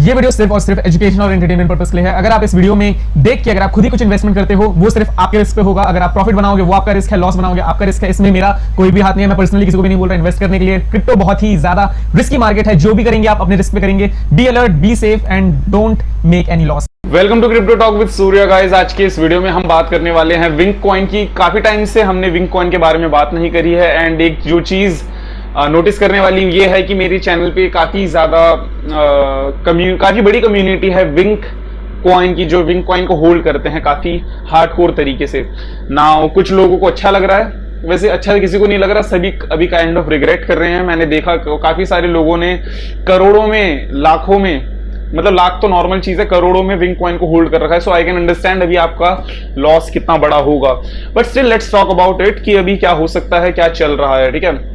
ये वीडियो सिर्फ और सिर्फ एजुकेशन और एंटरटेनमेंट पर्पस के लिए है। अगर आप इस वीडियो में देख के अगर आप खुद ही कुछ इन्वेस्टमेंट करते हो वो सिर्फ आपके रिस्क पे होगा। अगर आप प्रॉफिट बनाओगे वो आपका रिस्क है, लॉस बनाओगे आपका रिस्क है। इसमें मेरा कोई भी हाथ नहीं है। मैं पर्सनली किसी को भी नहीं बोल रहा इन्वेस्ट करने के लिए। क्रिप्टो बहुत ही ज्यादा रिस्की मार्केट है। जो भी करेंगे आप अपने रिस्क पे करेंगे। Be alert, be safe and don't make any loss. Welcome to crypto talk with Surya guys. आज के इस वीडियो में हम बात करने वाले हैं विंक कॉइन की। काफी टाइम से हमने विंक कॉइन के बारे में बात नहीं करी है एंड एक जो चीज नोटिस करने वाली ये है कि मेरी चैनल पे काफी ज्यादा काफी बड़ी कम्युनिटी है विंक कॉइन की, जो विंक कॉइन को होल्ड करते हैं काफी हार्डकोर तरीके से ना। कुछ लोगों को अच्छा लग रहा है, वैसे अच्छा किसी को नहीं लग रहा। सभी अभी काइंड ऑफ रिग्रेट कर रहे हैं। मैंने देखा काफी सारे लोगों ने करोड़ों में, लाखों में, मतलब लाख तो नॉर्मल चीज है, करोड़ों में विंक कॉइन को होल्ड कर रखा है। सो आई कैन अंडरस्टैंड अभी आपका लॉस कितना बड़ा होगा, but still let's talk about it कि अभी क्या हो सकता है, क्या चल रहा है। ठीक है,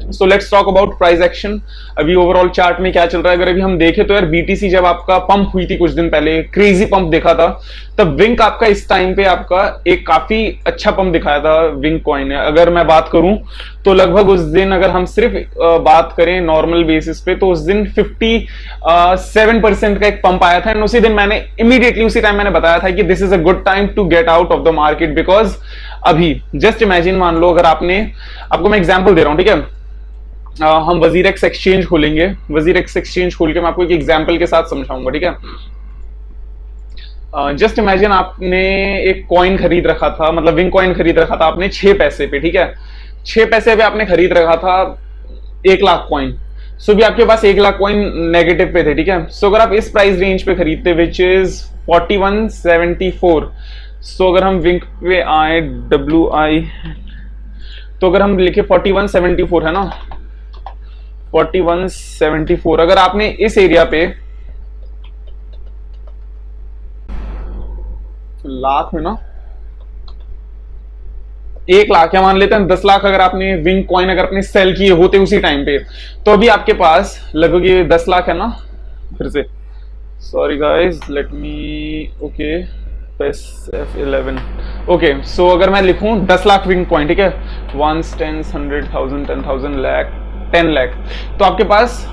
so let's talk about price action. अभी ओवरऑल चार्ट में क्या चल रहा है अगर अभी हम देखें तो यार बीटीसी जब आपका पंप हुई थी कुछ दिन पहले, क्रेजी पंप देखा था, तब विंक आपका इस टाइम पे आपका एक काफी अच्छा पंप दिखाया था विंक कॉइन ने। अगर मैं बात करूं तो लगभग उस दिन अगर हम सिर्फ बात करें नॉर्मल बेसिस पे तो उस दिन 57% का एक पंप आया था। एंड उसी दिन मैंने इमीडिएटली उसी टाइम मैंने बताया था कि this is a good time to get out of the market, because अभी जस्ट इमेजिन, मान लो अगर आपको मैं एग्जांपल दे रहा हूं, ठीक है। हम वजीरेक्स एक्सचेंज खोलेंगे। वजीरेक्स एक्सचेंज खोल के मैं आपको एक एग्जांपल के साथ समझाऊंगा, ठीक है। जस्ट इमेजिन आपने एक कॉइन खरीद रखा था, मतलब विंक कॉइन खरीद रखा था आपने 6 पैसे पे, ठीक है। 6 पैसे पे आपने खरीद रखा था 1 लाख कॉइन। सो भी आपके पास 1 लाख कॉइन नेगेटिव पे थे, ठीक है। सो अगर आप इस प्राइस रेंज पे खरीदते विच इज 4174, सो अगर हम विंक पे आए WI, तो अगर हम लिखे 4174 है ना, 4174, अगर आपने इस एरिया पे लाख में ना 1 लाख या मान लेते हैं 10 लाख अगर आपने विंक कॉइन अगर आपने सेल किए होते उसी टाइम पे, तो अभी आपके पास लगभग ये 10 लाख है ना। फिर से sorry guys, let me okay F11 okay. So अगर मैं लिखूं 10 लाख विंक कॉइन, ठीक है, 1 10 100,000 10,000 लाख 10 लाख, तो आपके पास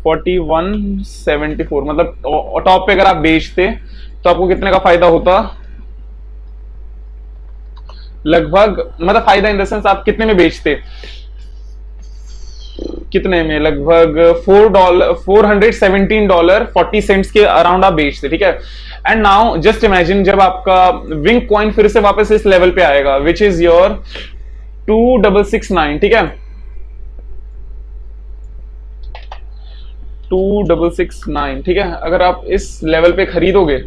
4174, मतलब टॉप पे अगर आप बेचते तो आपको कितने का फायदा होता लगभग, मतलब फायदा इन द सेंस आप कितने में बेचते, कितने में, लगभग $417.40 के अराउंड आप बेचते, ठीक है। एंड नाउ जस्ट इमेजिन जब आपका विंक कॉइन फिर से वापस इस लेवल पे आएगा विच इज योर 2669, ठीक है, 2669, ठीक है। अगर आप इस लेवल पे खरीदोगे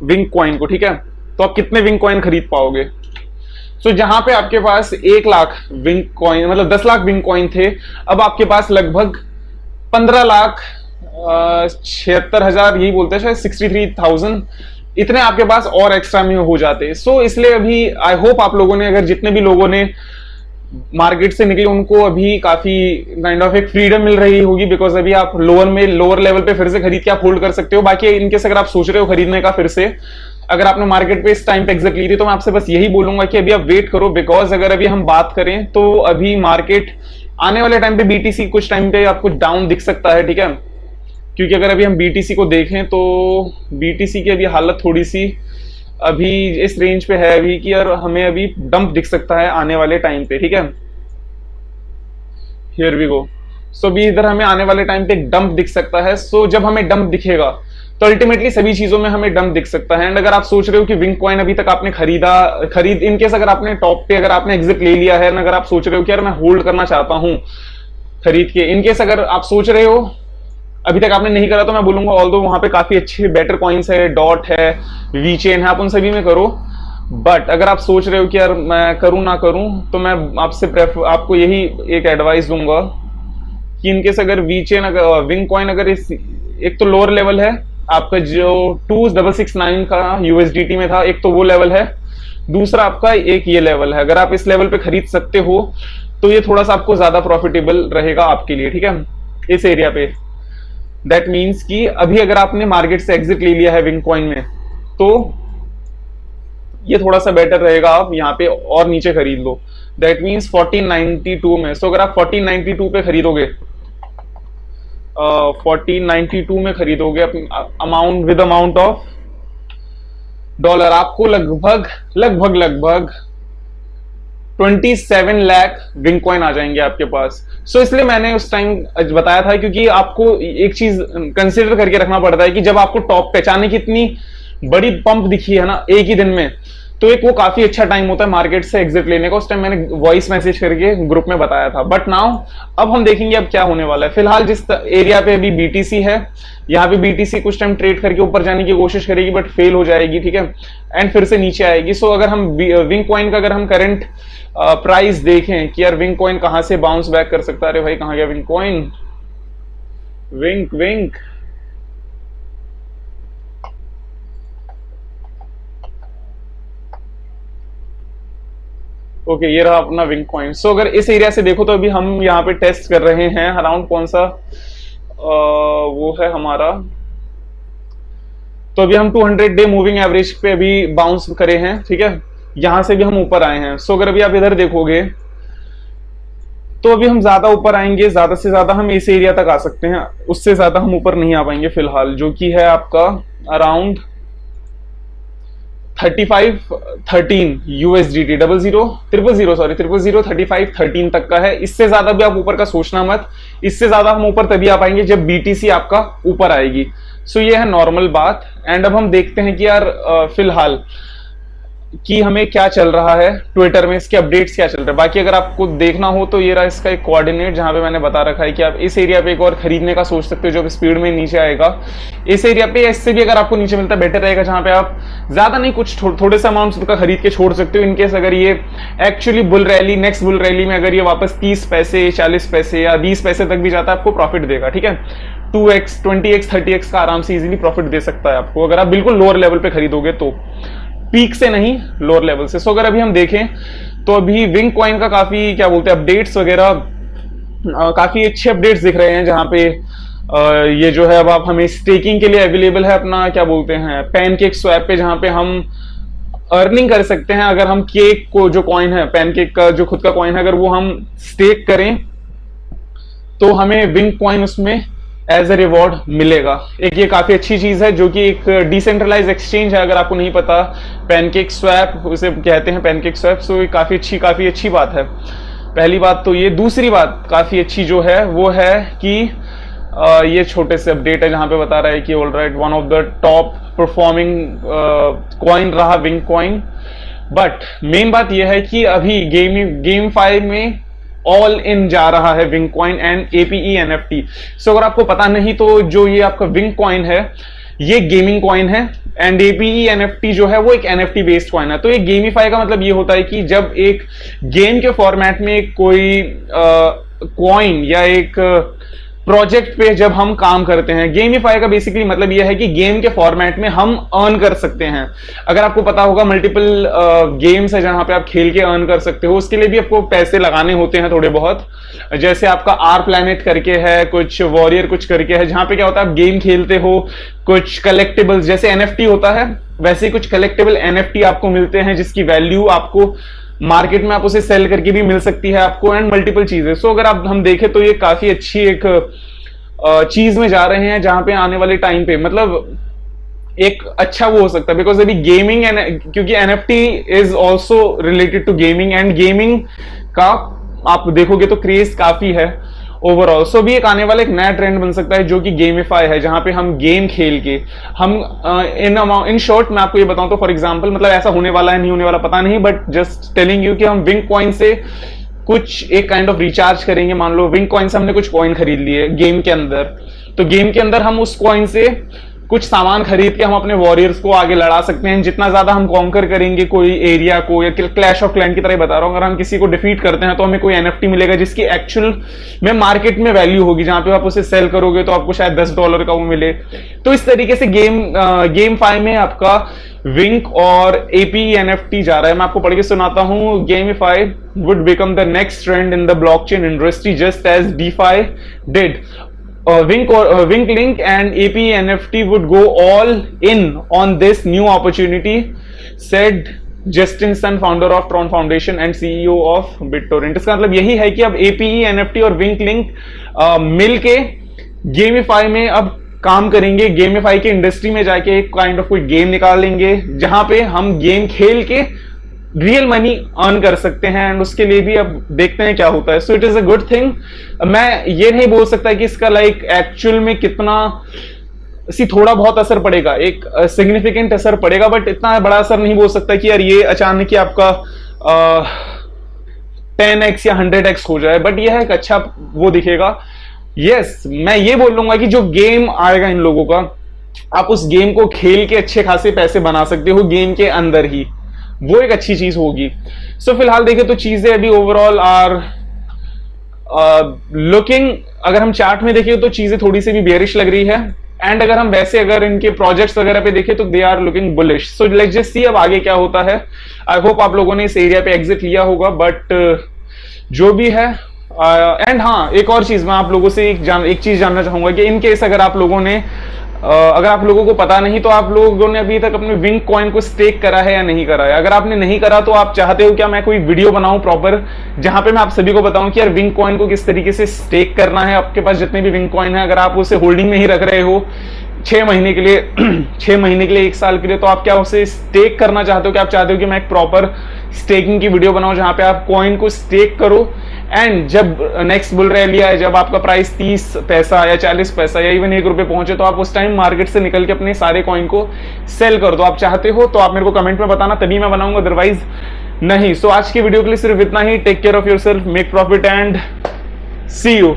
विंक कॉइन को, ठीक है, तो आप कितने विंक कॉइन खरीद पाओगे। सो जहां पे आपके पास 1 लाख विंक कॉइन, मतलब 10 लाख विंक कॉइन थे, अब आपके पास लगभग 15,76,000, यही बोलते हैं शायद 63,000, इतने आपके पास और एक्स्ट्रा में हो जाते। सो इसलिए अभी आई होप आप लोगों ने, अगर जितने भी लोगों ने मार्केट से निकले उनको अभी काफी काइंड ऑफ एक फ्रीडम मिल रही होगी, बिकॉज अभी आप लोअर लेवल पे फिर से खरीद के आप होल्ड कर सकते हो। बाकी इनकेस अगर आप सोच रहे हो खरीदने का फिर से, अगर आपने मार्केट पे इस टाइम पे एग्जिट ली थी, तो मैं आपसे बस यही बोलूंगा कि अभी आप वेट करो, बिकॉज अगर अभी हम बात करें तो अभी मार्केट आने वाले टाइम पे बीटीसी कुछ टाइम पे आपको डाउन दिख सकता है, ठीक है। क्योंकि अगर अभी हम बीटीसी को देखें तो बीटीसी की अभी हालत थोड़ी सी अभी इस रेंज पे है अभी कि यार हमें अभी डंप दिख सकता है आने वाले टाइम पे, ठीक है। Here we go. सो अभी इधर हमें आने वाले टाइम पे एक डंप दिख सकता है। सो जब हमें डंप दिखेगा तो अल्टीमेटली सभी चीजों में हमें डंप दिख सकता है। एंड अगर आप सोच रहे हो कि विंक कॉइन अभी तक आपने खरीद इनकेस अगर आपने टॉप पे अगर आपने एग्जिट ले लिया है, अगर आप सोच रहे हो कि यार मैं होल्ड करना चाहता हूं खरीद के, इनकेस अगर आप सोच रहे हो अभी तक आपने नहीं करा, तो मैं बोलूंगा ऑल्दो वहां पे काफी अच्छे बेटर कॉइन्स है, डॉट है, वी चेन है, आप उन सभी में करो। बट अगर आप सोच रहे हो कि यार मैं करूं ना करूं, तो मैं आपको यही एक एडवाइस दूंगा कि इनकेस अगर वी चेन अगर विंक कॉइन अगर इस एक तो लोअर लेवल है आपका जो 2669 का USDT में था, एक तो वो लेवल है, दूसरा आपका एक ये लेवल है। अगर आप इस लेवल पे खरीद सकते हो तो ये थोड़ा सा आपको ज्यादा प्रॉफिटेबल रहेगा आपके लिए, ठीक है, इस एरिया पे। दैट मीन्स कि अभी अगर आपने मार्केट से एग्जिट ले लिया है विंक कॉइन में, तो ये थोड़ा सा बेटर रहेगा आप यहाँ पे और नीचे खरीद लो। दैट मीन्स 1492 में। सो अगर आप 1492 पे खरीदोगे 1492 में खरीदोगे amount with amount of dollar, आपको लगभग लगभग लगभग 27 लाख विंक कॉइन आ जाएंगे आपके पास। सो इसलिए मैंने उस टाइम बताया था, क्योंकि आपको एक चीज कंसिडर करके रखना पड़ता है कि जब आपको टॉप पे अचानक इतनी बड़ी पंप दिखी है ना एक ही दिन में, तो एक वो काफी अच्छा टाइम होता है मार्केट से एग्जिट लेने का। उस टाइम मैंने वॉइस मैसेज करके ग्रुप में बताया था। बट नाउ अब हम देखेंगे अब क्या होने वाला है। फिलहाल जिस एरिया पे अभी बीटीसी है, यहाँ पे बीटीसी कुछ टाइम ट्रेड करके ऊपर जाने की कोशिश करेगी बट फेल हो जाएगी, ठीक है, एंड फिर से नीचे आएगी। सो अगर हम विंक कॉइन का अगर हम करंट प्राइस देखें कि यार विंक कॉइन कहां से बाउंस बैक कर सकता है, अरे भाई कहां गया विंक कॉइन, विंक विंक ओके, ये रहा अपना विंक कॉइन। सो अगर इस एरिया से देखो तो अभी हम यहाँ पे टेस्ट कर रहे हैं अराउंड कौन सा वो है हमारा, तो अभी हम 200 डे मूविंग एवरेज पे अभी बाउंस करे हैं, ठीक है, यहां से भी हम ऊपर आए हैं। सो अगर अभी आप इधर देखोगे तो अभी हम ज्यादा ऊपर आएंगे, ज्यादा से ज्यादा हम इस एरिया तक आ सकते हैं, उससे ज्यादा हम ऊपर नहीं आ पाएंगे फिलहाल, जो कि है आपका अराउंड 3513 यूएसडीटी 3513 तक का है। इससे ज्यादा भी आप ऊपर का सोचना मत, इससे ज्यादा हम ऊपर तभी आ पाएंगे जब बीटीसी आपका ऊपर आएगी। सो ये है नॉर्मल बात। एंड अब हम देखते हैं कि यार फिलहाल कि हमें क्या चल रहा है ट्विटर में, इसके अपडेट्स क्या चल रहे हैं। बाकी अगर आपको देखना हो तो ये रहा इसका एक कोऑर्डिनेट, जहां पे मैंने बता रखा है कि आप इस एरिया पे एक और खरीदने का सोच सकते हो जो स्पीड में नीचे आएगा इस एरिया पे, इससे भी अगर आपको नीचे मिलता है बेटर रहेगा, जहां पे आप ज्यादा नहीं कुछ थोड़े से अमाउंट का खरीद के छोड़ सकते हो। इनकेस अगर ये actually bull rally, next bull rally में अगर ये वापस 30 पैसे 40 पैसे या 20 पैसे तक भी जाता है, आपको प्रॉफिट देगा, ठीक है, 2x 20x 30x का आराम से इजीली प्रॉफिट दे सकता है आपको, अगर आप बिल्कुल लोअर लेवल पे खरीदोगे तो, पीक से नहीं लोअर लेवल से। सो अगर अभी हम देखें तो अभी विंक कॉइन का काफी क्या बोलते हैं अपडेट्स वगैरह, काफी अच्छे अपडेट्स दिख रहे हैं, जहां पे ये जो है अब आप हमें स्टेकिंग के लिए अवेलेबल है अपना क्या बोलते हैं पैनकेक स्वैप पे, जहां पे हम अर्निंग कर सकते हैं। अगर हम केक को जो कॉइन है, पैनकेक का जो खुद का कॉइन है, अगर वो हम स्टेक करें तो हमें विंक कॉइन उसमें एज ए रिवॉर्ड मिलेगा। एक ये काफी अच्छी चीज है, जो कि एक डिसेंट्रलाइज एक्सचेंज है, अगर आपको नहीं पता, पैनकेक स्वैप उसे कहते हैं, पैनकेक स्वैप। सो ये काफी अच्छी बात है। पहली बात तो ये, दूसरी बात काफी अच्छी जो है वो है कि ये छोटे से अपडेट है जहां पे बता रहा है कि alright one of the top performing coin रहा विंक कॉइन। बट मेन बात यह है कि अभी गेम 5 में ऑल इन जा रहा है विंक कॉइन एंड एपीई एनएफटी। सो अगर आपको पता नहीं तो जो ये आपका विंक कॉइन है ये गेमिंग कॉइन है, एंड एपीई एनएफटी जो है वो एक एनएफटी बेस्ड कॉइन है। तो ये गेमिफाई का मतलब ये होता है कि जब एक गेम के फॉर्मेट में कोई कॉइन या एक प्रोजेक्ट पे जब हम काम करते हैं, गेमिफाई का बेसिकली मतलब यह है कि गेम के फॉर्मेट में हम अर्न कर सकते हैं। अगर आपको पता होगा मल्टीपल गेम्स है जहां पे आप खेल के अर्न कर सकते हो, उसके लिए भी आपको पैसे लगाने होते हैं थोड़े बहुत, जैसे आपका आर प्लैनेट करके है, कुछ वॉरियर कुछ करके है, जहां पे क्या होता है आप गेम खेलते हो, कुछ कलेक्टिबल्स जैसे एनएफटी होता है वैसे ही कुछ कलेक्टिबल एनएफटी आपको मिलते हैं, जिसकी वैल्यू आपको मार्केट में आप उसे सेल करके भी मिल सकती है आपको, एंड मल्टीपल चीजें। सो अगर आप हम देखें तो ये काफी अच्छी एक चीज में जा रहे हैं, जहां पे आने वाले टाइम पे मतलब एक अच्छा वो हो सकता है, बिकॉज अभी गेमिंग क्योंकि NFT is also related to gaming, and gaming का आप देखोगे तो क्रेज काफी है ओवरऑल। सो भी एक आने वाला एक नया ट्रेंड बन सकता है जो कि गेमिफाई है, जहां पे हम गेम खेल के हम इन शॉर्ट मैं आपको ये बताऊं तो फॉर एग्जांपल, मतलब ऐसा होने वाला है नहीं होने वाला पता नहीं, बट जस्ट टेलिंग यू कि हम विंक कॉइन से कुछ एक काइंड ऑफ रिचार्ज करेंगे। मान लो विंक कॉइन से हमने कुछ कॉइन खरीद लिए गेम के अंदर, तो गेम के अंदर हम उस कॉइन से कुछ सामान खरीद के हम अपने वॉरियर्स को आगे लड़ा सकते हैं। जितना ज्यादा हम कॉन्कर करेंगे कोई एरिया को, या क्लैश ऑफ क्लैन की तरह बता रहा हूं, अगर हम किसी को डिफीट करते हैं तो हमें कोई एनएफटी मिलेगा जिसकी एक्चुअल में मार्केट में वैल्यू होगी, जहां पे आप उसे सेल करोगे तो आपको शायद $10 का वो मिले। तो इस तरीके से गेम 5 में आपका विंक और एपी एनएफटी जा रहा है। मैं आपको पढ़ के सुनाता हूं। Gamify would become the next trend in the blockchain industry just as DeFi did. Wink Link and AP NFT would go all in on this new opportunity, said Justin Sun, founder of Tron Foundation and CEO of BitTorrent. इसका मतलब यही है कि अब APE NFT और Wink Link मिलके gamify में अब काम करेंगे, गेमिफाई की इंडस्ट्री में जाके एक काइंड ऑफ कोई गेम निकालेंगे जहां पे हम गेम खेल के रियल मनी अर्न कर सकते हैं, एंड उसके लिए भी अब देखते हैं क्या होता है। So it is a good thing. मैं ये नहीं बोल सकता कि इसका लाइक एक्चुअल में कितना थोड़ा बहुत असर पड़ेगा, एक सिग्निफिकेंट असर पड़ेगा, बट इतना बड़ा असर नहीं बोल सकता कि यार ये अचानक ही आपका 10x या 100x हो जाए, बट यह एक अच्छा वो दिखेगा। यस, मैं ये बोल लूंगा कि जो गेम आएगा इन लोगों का, आप उस गेम को खेल के अच्छे खासे पैसे बना सकते हो गेम के अंदर ही, वो एक अच्छी चीज होगी। सो फिलहाल देखें तो चीजें अभी ओवरऑल आर लुकिंग, अगर हम चार्ट में देखें तो चीजें थोड़ी सी भी बेयरिश लग रही है, एंड अगर हम वैसे अगर इनके प्रोजेक्ट्स वगैरह पे देखें तो they are looking bullish. So let's just see अब आगे क्या होता है। आई होप आप लोगों ने इस एरिया पे एग्जिट लिया होगा, बट जो भी है। एंड हाँ, एक और चीज मैं आप लोगों से एक चीज जानना चाहूंगा कि इन केस अगर आप लोगों ने अगर आप लोगों को पता नहीं तो आप लोगों ने अभी तक अपने विंक कॉइन को स्टेक करा है या नहीं करा है। अगर आपने नहीं करा तो आप चाहते हो क्या मैं कोई वीडियो बनाऊं प्रॉपर जहां पे मैं आप सभी को बताऊं कि यार विंक कॉइन को किस तरीके से स्टेक करना है। आपके पास जितने भी विंक कॉइन है, अगर आप उसे होल्डिंग में ही रख रहे हो 6 महीने के लिए 6 महीने के लिए 1 साल के लिए, तो आप क्या उसे स्टेक करना चाहते हो? कि आप चाहते हो कि मैं एक प्रॉपर स्टेकिंग की वीडियो बनाऊं जहां पे आप कॉइन को स्टेक करो, एंड जब नेक्स्ट बुल रैली आए, जब आपका प्राइस 30 पैसा या 40 पैसा या इवन 1 रुपए पहुंचे, तो आप उस टाइम मार्केट से निकल के अपने सारे कॉइन को सेल कर दो। आप चाहते हो तो आप मेरे को कमेंट में बताना, तभी मैं बनाऊंगा, अदरवाइज नहीं। सो आज की वीडियो के लिए सिर्फ इतना ही। Take care of yourself, make profit and see you.